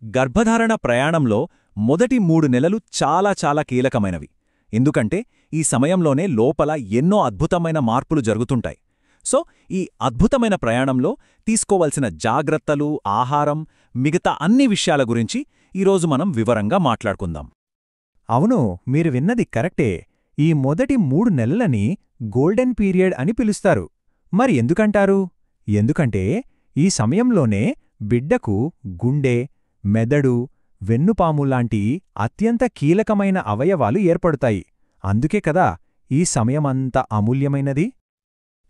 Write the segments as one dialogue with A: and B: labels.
A: గర్భధారణ ప్రయాణంలో మొదటి 3 నెలలు చాలా కీలకమైనవి. ఎందుకంటే ఈ సమయంలోనే లోపల ఎన్నో అద్భుతమైన మార్పులు జరుగుతుంటాయి. సో ఈ అద్భుతమైన ప్రయాణంలో తీసుకోవలసిన జాగ్రత్తలు, ఆహారం, మిగతా అన్ని విషయాల గురించి ఈరోజు మనం వివరంగా మాట్లాడుకుందాం.
B: అవును, మీరు విన్నది కరెక్టే. ఈ మొదటి 3 నెలలని గోల్డెన్ పీరియడ్ అని పిలుస్తారు. మరి ఎందుకంటారు? ఎందుకంటే ఈ సమయంలోనే బిడ్డకు గుండె, మెదడు, వెన్నుపాములాంటి అత్యంత కీలకమైన అవయవాలు ఏర్పడుతాయి. అందుకే కదా ఈ సమయమంత అమూల్యమైనది.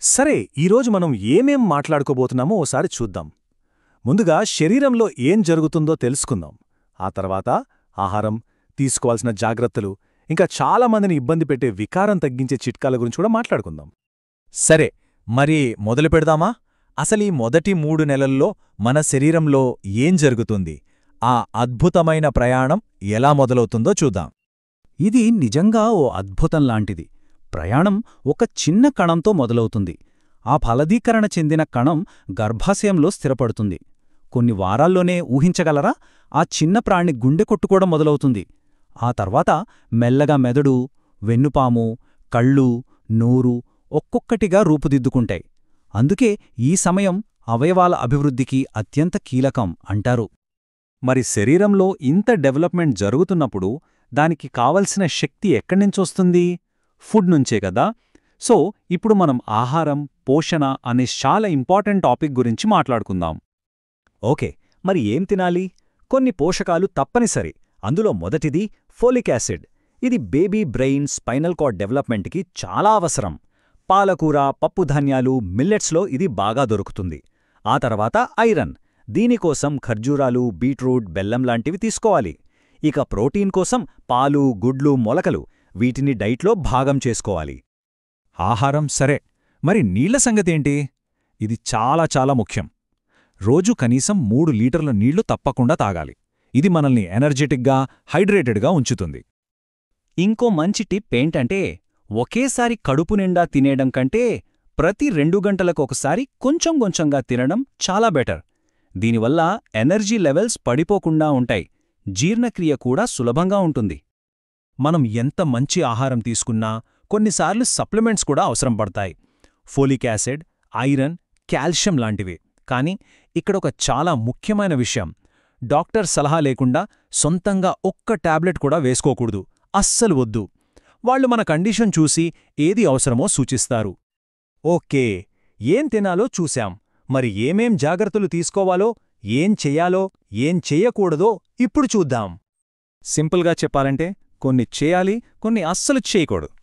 A: సరే, ఈరోజు మనం ఏమేం మాట్లాడుకోబోతున్నామో ఓసారి చూద్దాం. ముందుగా శరీరంలో ఏం జరుగుతుందో తెలుసుకుందాం. ఆ తర్వాత ఆహారం, తీసుకోవాల్సిన జాగ్రత్తలు, ఇంకా చాలామందిని ఇబ్బంది పెట్టే వికారం తగ్గించే చిట్కాల గురించి కూడా మాట్లాడుకుందాం.
B: సరే, మరి మొదలు పెడదామా? అసలీ మొదటి 3 నెలల్లో మన శరీరంలో ఏం జరుగుతుంది? ఆ అద్భుతమైన ప్రయాణం ఎలా మొదలవుతుందో చూద్దాం.
C: ఇది నిజంగా ఓ అద్భుతంలాంటిది. ప్రయాణం ఒక చిన్న కణంతో మొదలవుతుంది. ఆ ఫలదీకరణ చెందిన కణం గర్భాశయంలో స్థిరపడుతుంది. కొన్ని వారాల్లోనే ఊహించగలరా, ఆ చిన్న ప్రాణి గుండె కొట్టుకోవడం మొదలవుతుంది. ఆ తర్వాత మెల్లగా మెదడు, వెన్నుపాము, కళ్ళు, నోరు ఒక్కొక్కటిగా రూపుదిద్దుకుంటాయి. అందుకే ఈ సమయం అవయవాల అభివృద్ధికి అత్యంత కీలకం అంటారు.
A: మరి శరీరంలో ఇంత డెవలప్మెంట్ జరుగుతున్నప్పుడు దానికి కావలసిన శక్తి ఎక్కడ్నించొస్తుంది? ఫుడ్ నుంచే కదా. సో ఇప్పుడు మనం ఆహారం, పోషణ అనే చాలా ఇంపార్టెంట్ టాపిక్ గురించి మాట్లాడుకుందాం.
C: ఓకే, మరి ఏం తినాలి? కొన్ని పోషకాలు తప్పనిసరి. అందులో మొదటిది ఫోలిక్ యాసిడ్. ఇది బేబీ బ్రెయిన్, స్పైనల్ కార్డ్ డెవలప్మెంట్కి చాలా అవసరం. పాలకూర, పప్పుధాన్యాలు, మిల్లెట్స్లో ఇది బాగా దొరుకుతుంది. ఆ తర్వాత ఐరన్. దీనికోసం ఖర్జూరాలు, బీట్రూట్, బెల్లం లాంటివి తీసుకోవాలి. ఇక ప్రోటీన్ కోసం పాలు, గుడ్లు, మొలకలు, వీటిని డైట్లో భాగం చేసుకోవాలి.
B: ఆహారం సరే, మరి నీళ్ల సంగతేంటి? ఇది చాలా ముఖ్యం. రోజు కనీసం 3 లీటర్ల నీళ్లు తప్పకుండా తాగాలి. ఇది మనల్ని ఎనర్జెటిక్గా, హైడ్రేటెడ్గా ఉంచుతుంది.
C: ఇంకో మంచి టిప్ ఏంటంటే, ఒకేసారి కడుపు నిండా తినేయడం కంటే ప్రతి 2 గంటలకొకసారి కొంచెంగా తినడం చాలా బెటర్. దీనివల్ల ఎనర్జీ లెవెల్స్ పడిపోకుండా ఉంటాయి. జీర్ణక్రియ కూడా సులభంగా ఉంటుంది.
B: మనం ఎంత మంచి ఆహారం తీసుకున్నా కొన్నిసార్లు సప్లిమెంట్స్ కూడా అవసరం పడతాయి. ఫోలిక్ యాసిడ్, ఐరన్, కాల్షియం లాంటివి. కానీ ఇక్కడొక చాలా ముఖ్యమైన విషయం, డాక్టర్ సలహా లేకుండా సొంతంగా ఒక్క టాబ్లెట్ కూడా వేసుకోకూడదు. అస్సలు వద్దు. వాళ్ళు మన కండిషన్ చూసి ఏది అవసరమో సూచిస్తారు. ఓకే, ఏం తినాలో చూశాం. మరి ఏమేం జాగ్రత్తలు తీసుకోవాలో, ఏం చెయ్యాలో, ఏం చెయ్యకూడదో ఇప్పుడు చూద్దాం. సింపుల్గా చెప్పాలంటే కొన్ని చేయాలి, కొన్ని అస్సలు చేయకూడదు.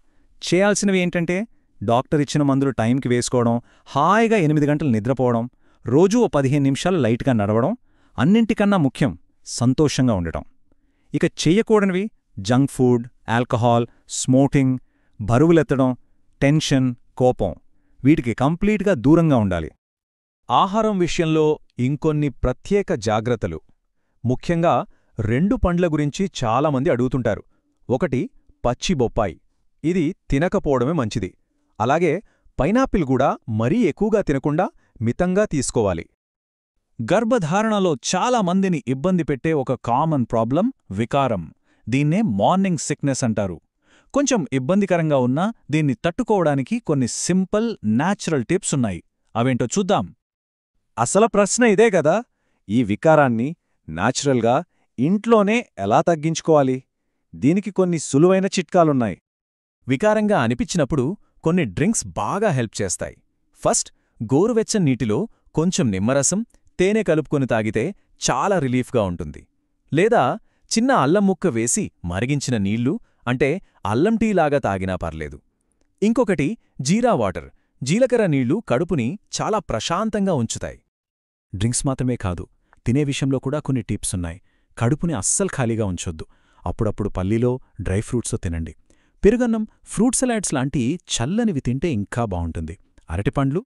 B: చేయాల్సినవి ఏంటంటే డాక్టర్ ఇచ్చిన మందులు టైంకి వేసుకోవడం, హాయిగా 8 గంటలు నిద్రపోవడం, రోజూ ఓ 15 నిమిషాలు లైట్గా నడవడం, అన్నింటికన్నా ముఖ్యం సంతోషంగా ఉండటం. ఇక చెయ్యకూడనివి జంక్ ఫుడ్, ఆల్కహాల్, స్మోకింగ్, బరువులెత్తడం, టెన్షన్, కోపం, వీటికి కంప్లీట్గా దూరంగా ఉండాలి. ఆహారం విషయంలో ఇంకొన్ని ప్రత్యేక జాగ్రత్తలు. ముఖ్యంగా 2 పండ్ల గురించి చాలామంది అడుగుతుంటారు. ఒకటి పచ్చి బొప్పాయి. ఇది తినకపోవడమే మంచిది. అలాగే పైనాపిల్ కూడా మరీ ఎక్కువగా తినకుండా మితంగా తీసుకోవాలి. గర్భధారణలో చాలామందిని ఇబ్బంది పెట్టే ఒక కామన్ ప్రాబ్లం వికారం. దీన్నే మార్నింగ్ సిక్నెస్ అంటారు. కొంచెం ఇబ్బందికరంగా ఉన్నా దీన్ని తట్టుకోవడానికి కొన్ని సింపుల్, న్యాచురల్ టిప్స్ ఉన్నాయి. అవేంటో చూద్దాం.
A: అసలు ప్రశ్న ఇదే కదా, ఈ వికారాన్ని న్యాచురల్గా ఇంట్లోనే ఎలా తగ్గించుకోవాలి? దీనికి కొన్ని సులువైన చిట్కాలున్నాయి.
B: వికారంగా అనిపించినప్పుడు కొన్ని డ్రింక్స్ బాగా హెల్ప్ చేస్తాయి. ఫస్ట్, గోరువెచ్చని నీటిలో కొంచెం నిమ్మరసం, తేనె కలుపుకొని తాగితే చాలా రిలీఫ్గా ఉంటుంది. లేదా చిన్న అల్లం ముక్క వేసి మరిగించిన నీళ్లు, అంటే అల్లం టీలాగా తాగినా పర్లేదు. ఇంకొకటి జీరా వాటర్. జీలకర్ర నీళ్లు కడుపుని చాలా ప్రశాంతంగా ఉంచుతాయి. డ్రింక్స్ మాత్రమే కాదు, తినే విషయంలో కూడా కొన్ని టిప్స్ ఉన్నాయి. కడుపుని అస్సలు ఖాళీగా ఉంచొద్దు. అప్పుడప్పుడు పల్లీలో, డ్రై ఫ్రూట్సో తినండి. పెరుగన్నం, ఫ్రూట్ సలాడ్స్ లాంటి చల్లనివి తింటే ఇంకా బావుంటుంది. అరటిపండ్లు,